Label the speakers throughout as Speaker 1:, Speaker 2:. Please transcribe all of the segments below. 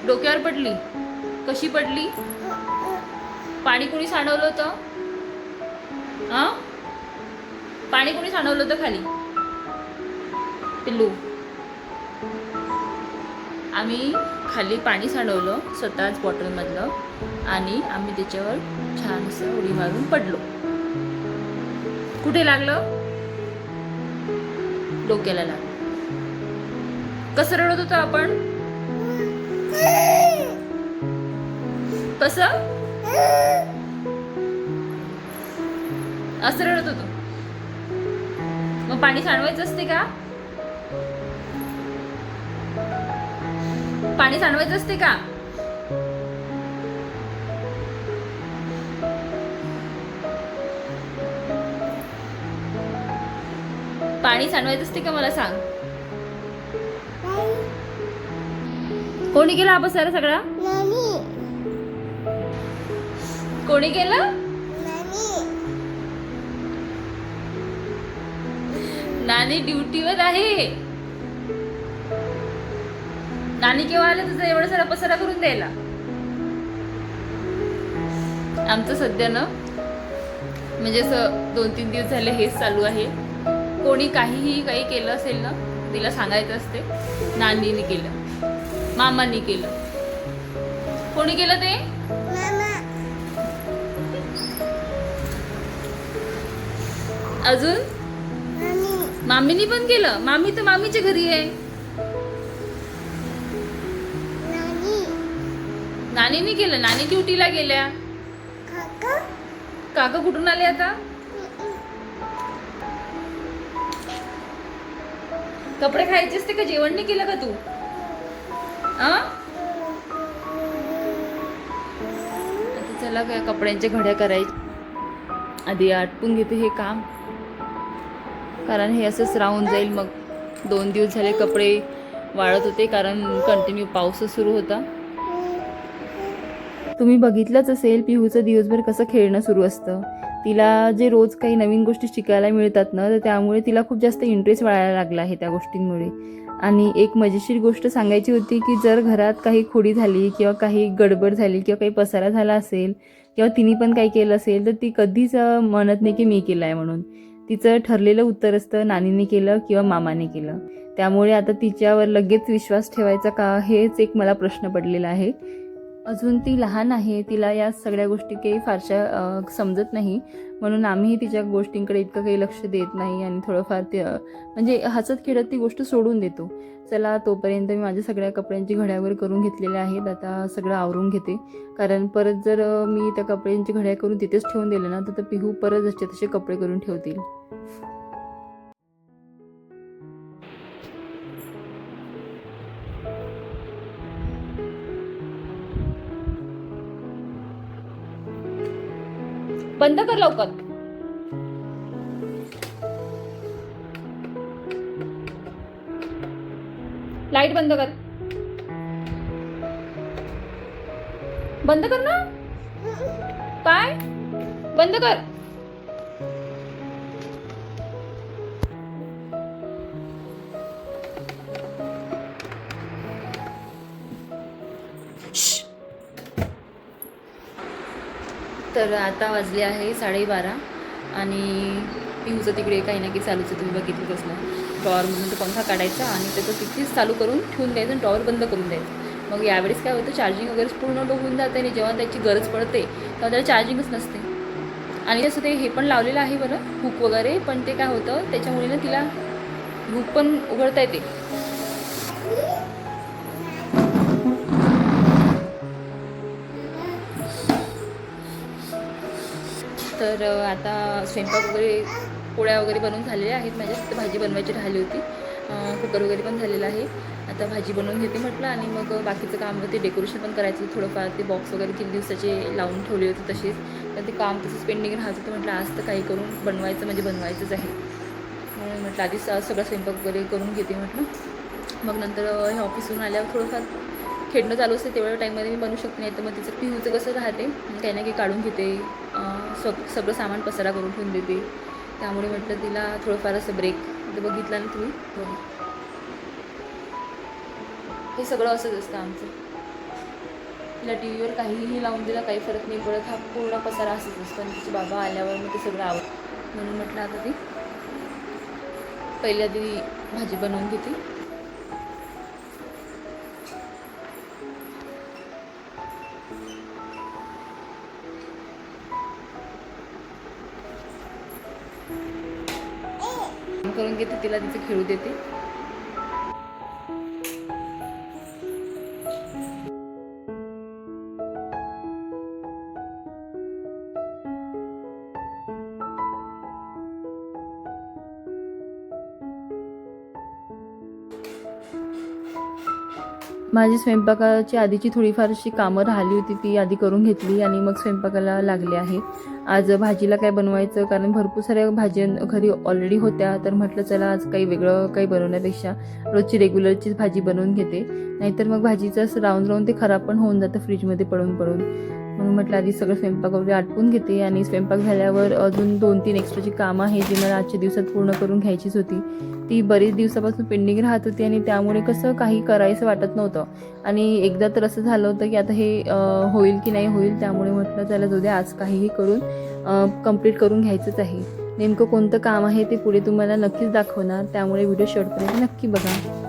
Speaker 1: डोक्यावर पडली? कशी पडली? पाणी कोणी सांडवलं होतं? पाणी कोणी सांडवलं होतं खाली? पिल्लू, आम्ही खाली पाणी सांडवलं स्वतःच बॉटलमधलं आणि आम्ही त्याच्यावर छान असं उडी मारून पडलो. कुठे लागलं? डोक्याला लागलं. कसं रडत होतो आपण? कसं? असं रडत होतो. मग पाणी सांडवायचं असते का? पाणी सांडवायचं असते का? पाणी सांडवायचं असते का मला सांग? कोणी केला हा पसारा सगळा? कोणी केलं? नानी ड्युटीवर आहे. नानी केव्हा आले तुझा एवढा सारा पसारा करून द्यायला? आमचं सध्या ना म्हणजे असं 2-3 दिवस झाले हेच चालू आहे. कोणी काही केलं असेल ना तिला सांगायचं असते नानीने केलं, मामांनी केलं. कोणी केलं ते? अजून मामीनी पण केलं. मामी तर मामीच्या घरी आहे. नानीने केलं. नानी ड्युटीला गेल्या. काका कुठून आले आता? कपडे खायचे असते का? जेवण नाही केलं का तू? आता चला काय कपड्यांच्या घड्या करायच्या. आधी आटपून घेते हे काम, कारण हे असंच राहून जाईल. मग 2 दिवस झाले कपडे वाळत होते कारण कंटिन्यू पाऊसच सुरू होता. तुम्ही बघितलंच असेल पिहूचं दिवसभर कसं खेळणं सुरू असतं. तिला जे रोज काही नवीन गोष्टी शिकायला मिळतात ना, तर त्यामुळे तिला खूप जास्त इंटरेस्ट वाढायला लागला आहे त्या गोष्टींमुळे. आणि एक मजेशीर गोष्ट सांगायची होती की जर घरात काही खोडी झाली किंवा काही गडबड झाली किंवा काही पसारा झाला असेल किंवा तिने पण काही केलं असेल तर ती कधीच म्हणत नाही की मी केलं आहे म्हणून. तिचं ठरलेलं उत्तर असतं नानीने केलं किंवा मामाने केलं. त्यामुळे आता तिच्यावर लगेच विश्वास ठेवायचा का हेच एक मला प्रश्न पडलेला आहे. अजून ती लहान आहे, तिला या सगळ्या गोष्टी काही फारशा समजत नाही, म्हणून आम्हीही तिच्या गोष्टींकडे इतकं काही लक्ष देत नाही आणि थोडंफार ते म्हणजे हसत खेळत ती गोष्ट सोडून देतो. चला तोपर्यंत मी माझ्या सगळ्या कपड्यांची घड्या वगैरे करून घेतलेल्या आहेत. आता सगळं आवरून घेते, कारण परत जर मी त्या कपड्यांची घड्या करून तिथेच ठेवून दिलं ना तर पिहू परत जसे तसे कपडे करून ठेवतील. बंद कर लवकर. लाईट बंद कर. बंद कर ना. काय बंद कर? तर आता वाजले आहे 12:30 आणि पिहूचं तिकडे काही ना काही चालूच आहे. तुम्ही बघितलं कसलं ड्रॉवरमधून तो पंखा काढायचा आणि त्याचं तिथेच चालू करून ठेवून द्यायचं आणि ड्रॉवर बंद करून द्यायचं. मग यावेळेस काय होतं, चार्जिंग वगैरे पूर्ण लो होऊन जाते आणि जेव्हा त्याची गरज पडते तेव्हा त्याला चार्जिंगच नसते. आणि तसं ते हे पण लावलेलं आहे बरं हुक वगैरे, पण ते काय होतं त्याच्यामुळे ना तिला हुक पण उघडता येते. तर आता स्वयंपाक वगैरे पोळ्या वगैरे बनवून झालेल्या आहेत माझ्या. तर भाजी बनवायची राहिली होती, कुकर वगैरे पण झालेलं आहे. आता भाजी बनवून घेते म्हटलं आणि मग बाकीचं काम ते डेकोरेशन पण करायचं थोडंफार. ते बॉक्स वगैरे 3 दिवसाचे लावून ठेवले होते तसेच, तर ते काम तसंच पेंडिंग राहत होतं. म्हटलं आज तर काही करून बनवायचं म्हणजे बनवायचंच आहे, म्हणून म्हटलं आधीच सगळं स्वयंपाक वगैरे करून घेते म्हटलं. मग नंतर हे ऑफिसहून आल्यावर थोडंफार खेळणं चालू असते तेवढ्या टाईममध्ये मी बनवू शकते. नाही तर मग तिचं पिहूचं कसं राहते काही ना काही काढून घेते, सगळं सामान पसारा करून ठेवून देते. त्यामुळे म्हटलं तिला थोडंफार असं ब्रेक बघितला ना तुम्ही. हे सगळं असंच असतं आमचं. तिला टी व्हीवर काहीही लावून दिला काही फरक नाही पडत, हा पूर्ण पसारा असंच असतो. पण तिचे बाबा आल्यावर मग ते सगळं आवडतं म्हणून म्हटलं आता ती पहिल्या आधी भाजी बनवून घेते. करून घेते, तिला तिचं खेळू देते. माझी स्वयंपाकाची आधीची थोडीफारशी कामं राहिली होती ती आधी करून घेतली आणि मग स्वयंपाकाला लागले आहे. आज भाजीला काय बनवायचं, कारण भरपूर साऱ्या भाज्या घरी ऑलरेडी होत्या, तर म्हटलं चला आज काही वेगळं काही बनवण्यापेक्षा रोजची रेग्युलरचीच भाजी बनवून घेते. नाहीतर मग भाजीचं असं राहून राहून ते खराब पण होऊन जातं फ्रीजमध्ये पडून पडून. म्हणून म्हटलं आधी सगळं स्वयंपाक वगैरे आटपून घेते आणि स्वयंपाक झाल्यावर अजून 2-3 एक्स्ट्राची कामं आहे जी मला आजच्या दिवसात पूर्ण करून घ्यायचीच होती. ती बरीच दिवसापासून पेंडिंग राहत होती आणि त्यामुळे कसं काही करायचं वाटत नव्हतं. आणि एकदा तर असं झालं होतं की आता हे होईल की नाही होईल, त्यामुळे म्हटलं चला जाऊ द्या आज काहीही करून कंप्लीट करून घ्यायचंच आहे. नेमकं कोणतं काम आहे ते पुढे तुम्हाला नक्कीच दाखवणार, त्यामुळे व्हिडिओ शेवटपर्यंत नक्की बघा.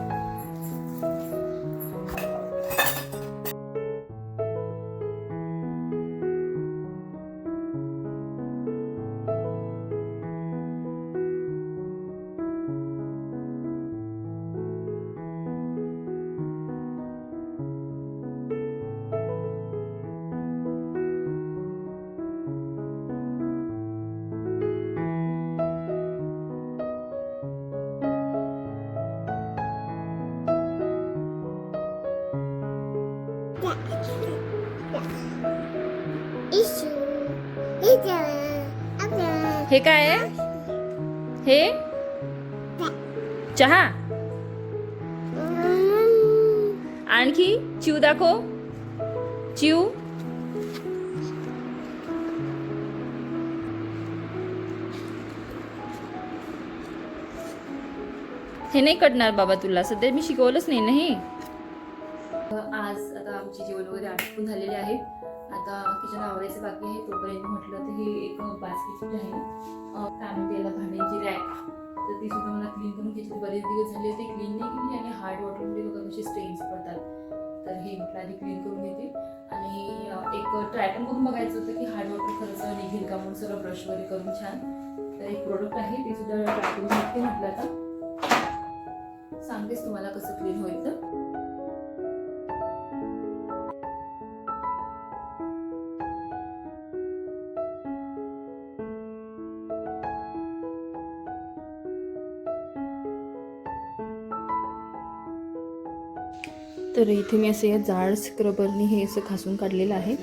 Speaker 1: हे काय आहे? हे चहा. आणखी चिव दाखव. चिव हे नाही कळणार बाबा तुला, सध्या मी शिकवलंच नाही ना हे. आज आता आमची जेवण वगैरे आटपून झालेले आहे. आता किचन आवरायचं बाकी आहे. तोपर्यंत म्हटलं तर हे एक बास्केट आहे काय म्हणते याला, भांड्यांची रॅक, तर ती सुद्धा मला क्लीन करून घेतली. बरेच दिवस झाले होते क्लीन नाही केली आणि हार्ड वॉटरमध्ये बघा कसे स्टेन्स पडतात, तर हे म्हटलं आधी क्लीन करून घेते. आणि एक ट्राय पण करून बघायचं होतं की हार्ड वॉटर खरंच निघेल का म्हणून, सगळं ब्रश वगैरे करून छान. तर एक प्रोडक्ट आहे ते सुद्धा ट्राय करून घेते. म्हटलं आता सांगतेच तुम्हाला कसं क्लीन होईल. तर इथे मी असं या जाड स्क्रबरनी हे असं घासून काढलेलं आहे.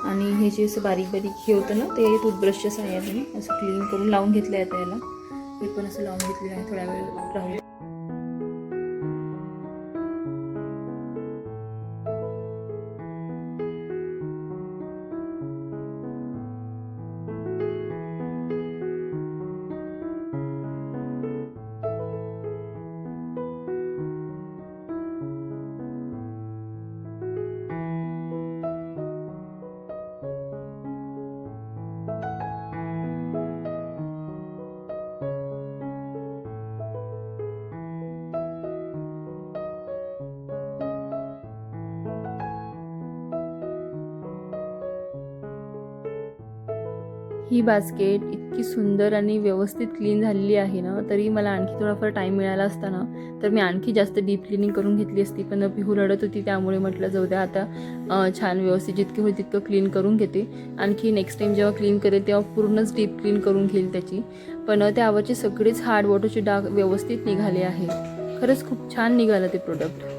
Speaker 1: आणि हे जे असं बारीक बारीक हे होतं ना ते टूथब्रशच्या साहाय्याने असं क्लीन करून लावून घेतलं आहे. त्याला हे पण असं लावून घेतलेलं आहे. थोड्या वेळ राहून ही बास्केट इतकी सुंदर आणि व्यवस्थित क्लीन झालेली आहे ना, तरी मला आणखी थोडाफार टाईम मिळाला असता ना तर मी आणखी जास्त डीप क्लिनिंग करून घेतली असती. पण पिहू रडत होती त्यामुळे म्हटलं जाऊ द्या आता छान व्यवस्थित जितके होईल तितकं क्लीन करून घेते. आणखी नेक्स्ट टाईम जेव्हा क्लीन करेल तेव्हा पूर्णच डीप क्लीन करून घेईल त्याची. पण त्यावरचे सगळेच हार्ड वॉटरचे डाग व्यवस्थित निघाले आहे. खरंच खूप छान निघालं ते प्रोडक्ट.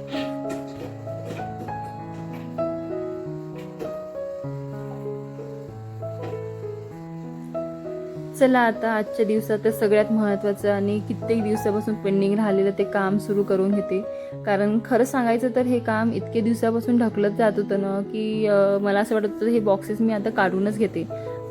Speaker 1: चला आता आजच्या दिवसात सगळ्यात महत्त्वाचं आणि कित्येक दिवसापासून पेंडिंग राहिलेलं ते काम सुरू करून घेते. कारण खरं सांगायचं तर हे काम इतके दिवसापासून ढकलत जात होतं ना की मला असं वाटत होतं हे बॉक्सेस मी आता काढूनच घेते.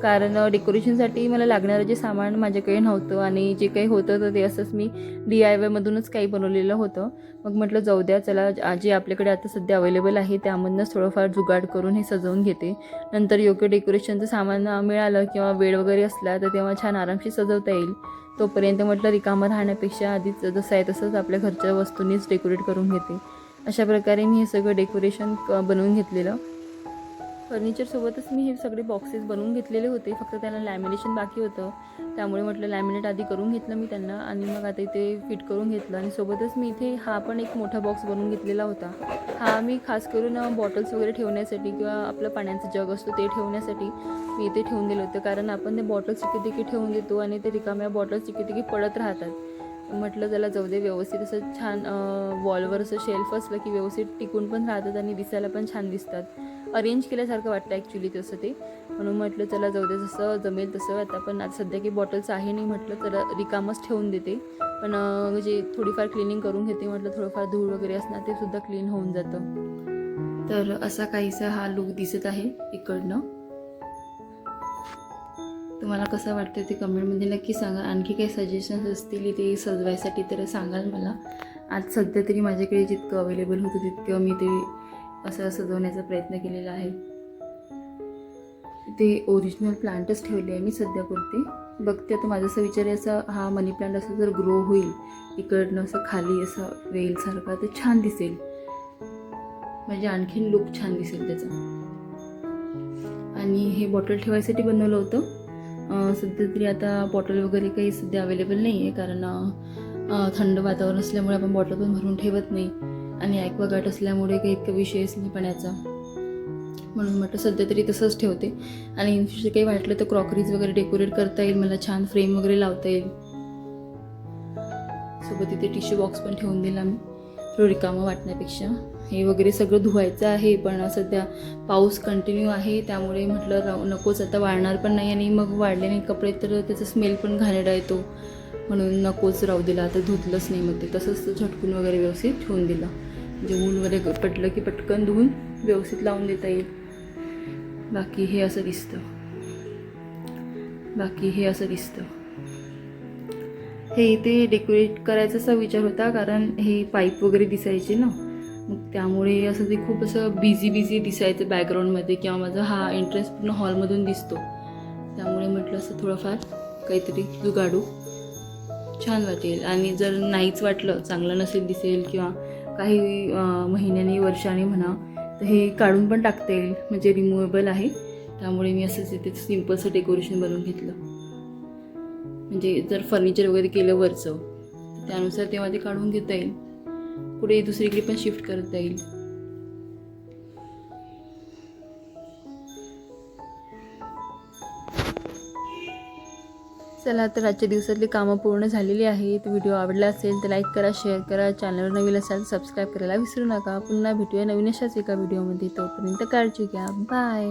Speaker 1: कारण डेकोरेशनसाठी मला लागणारं जे सामान माझ्याकडे नव्हतं आणि जे काही होतं तर ते असंच मी DIYमधूनच काही बनवलेलं होतं. मग म्हटलं जाऊ द्या, चला जे आपल्याकडे आता सध्या अवेलेबल आहे त्यामधूनच थोडंफार जुगाड करून हे सजवून घेते. नंतर योग्य डेकोरेशनचं सामान मिळालं किंवा वेळ वगैरे असला तर तेव्हा छान आरामशीर सजवता येईल. तोपर्यंत म्हटलं रिकामं राहण्यापेक्षा आधीच जसं आहे तसंच आपल्या घरच्या वस्तूंनीच डेकोरेट करून घेते. अशा प्रकारे मी हे सगळं डेकोरेशन बनवून घेतलेलं. फर्निचरसोबतच मी हे सगळे बॉक्सेस बनवून घेतलेले होते, फक्त त्याला लॅमिनेशन बाकी होतं. त्यामुळे म्हटलं लॅमिनेट आधी करून घेतलं मी त्यांना आणि मग आता इथे फिट करून घेतलं. आणि सोबतच मी इथे हा पण एक मोठा बॉक्स बनवून घेतलेला होता. हा मी खास करून बॉटल्स वगैरे ठेवण्यासाठी किंवा आपलं पाण्याचं जग असतो ते ठेवण्यासाठी मी इथे ठेवून दिलं होतं. कारण आपण ते बॉटल्स तिकी ठेवून देतो आणि ते रिकाम्या बॉटल्स तिकी पडत राहतात. म्हटलं त्याला जाऊ दे, व्यवस्थित असं छान वॉलवर असं शेल्फ असलं की व्यवस्थित टिकून पण राहतात आणि दिसायला पण छान दिसतात. अरेंज केल्यासारखं वाटतं ॲक्च्युली तसं ते. म्हणून म्हटलं चला जाऊ दे, जसं जमेल तसं. आता पण आता सध्या की बॉटल्स आहे नाही, म्हटलं तर रिकामच ठेवून देते. पण म्हणजे थोडीफार क्लिनिंग करून घेते. म्हटलं थोडंफार धूळ वगैरे असणार ते सुद्धा क्लीन होऊन जातं. तर असा काहीसा हा लुक दिसत आहे इकडनं. तुम्हाला कसं वाटतं ते कमेंटमध्ये नक्की सांगा. आणखी काही सजेशन्स असतील ते सजवायसाठी तर सांगाल मला. आज सध्या तरी माझ्याकडे जितकं अवेलेबल होतं तितकं मी ते असं सजवण्याचा प्रयत्न केलेला आहे. ते ओरिजिनल प्लांटच ठेवले आहे मी सध्यापुरते. बघते आता माझा असं विचार आहे, असा हा मनी प्लांट असं जर ग्रो होईल इकडनं असं खाली असं वेलसारखा तर छान दिसेल, म्हणजे आणखीन लुक छान दिसेल त्याचा. आणि हे बॉटल ठेवायसाठी बनवलं होतं. सध्या तरी आता बॉटल वगैरे काही सध्या अवेलेबल नाही आहे, कारण थंड वातावरण असल्यामुळे आपण बॉटल पण भरून ठेवत नाही आणि ॲक्वागार्ड असल्यामुळे काही इतका विषयच नाही पाण्याचा. म्हणून म्हटलं सध्या तरी तसंच ठेवते. आणि इन फ्युचर काही वाटलं तर क्रॉकरीज वगैरे डेकोरेट करता येईल मला, छान फ्रेम वगैरे लावता येईल. सोबत इथे टिश्यू बॉक्स पण ठेवून दिला मी, थोडं रिकामं वाटण्यापेक्षा. हे वगैरे सगळं धुवायचं आहे, पण सध्या पाऊस कंटिन्यू आहे त्यामुळे म्हटलं नकोच, आता वाळणार पण नाही आणि मग वाळले नाही कपडे तर त्याचा स्मेल पण घाणेरडा येतो. म्हणून नकोच, राहू दिला. आता धुतलंच नाही मग ते तसंच झटकून वगैरे व्यवस्थित ठेवून दिलं. म्हणजे ऊन वगैरे पडलं की पटकन धुवून व्यवस्थित लावून देता येईल. बाकी हे असं दिसतं. हे इथे डेकोरेट करायचा असा विचार होता, कारण हे पाईप वगैरे दिसायचे ना, मग त्यामुळे असं ते खूप असं बिझी दिसायचं बॅकग्राऊंडमध्ये, किंवा माझा हा एंट्रन्स पूर्ण हॉलमधून दिसतो. त्यामुळे म्हटलं असं थोडंफार काहीतरी जुगाडू छान वाटेल. आणि जर नाहीच वाटलं, चांगलं नसेल दिसेल किंवा काही महिन्यांनी वर्षांनी म्हणा, तर हे काढून पण टाकता येईल, म्हणजे रिमूवेबल आहे. त्यामुळे मी असंच इथे सिम्पलचं डेकोरेशन बनवून घेतलं. म्हणजे जर फर्निचर वगैरे केलं वरचं त्यानुसार तेव्हा ते काढून घेता येईल, पुढे दुसरीकडे पण शिफ्ट करता येईल. चला, तर आजच्या दिवसातली कामं पूर्ण झालेली आहेत. व्हिडिओ आवडला असेल तर लाईक करा, शेअर करा. चॅनलवर नवीन असाल तर सबस्क्राईब करायला विसरू नका. पुन्हा भेटूया नवीन अशाच एका व्हिडिओमध्ये. तोपर्यंत काळजी घ्या. बाय.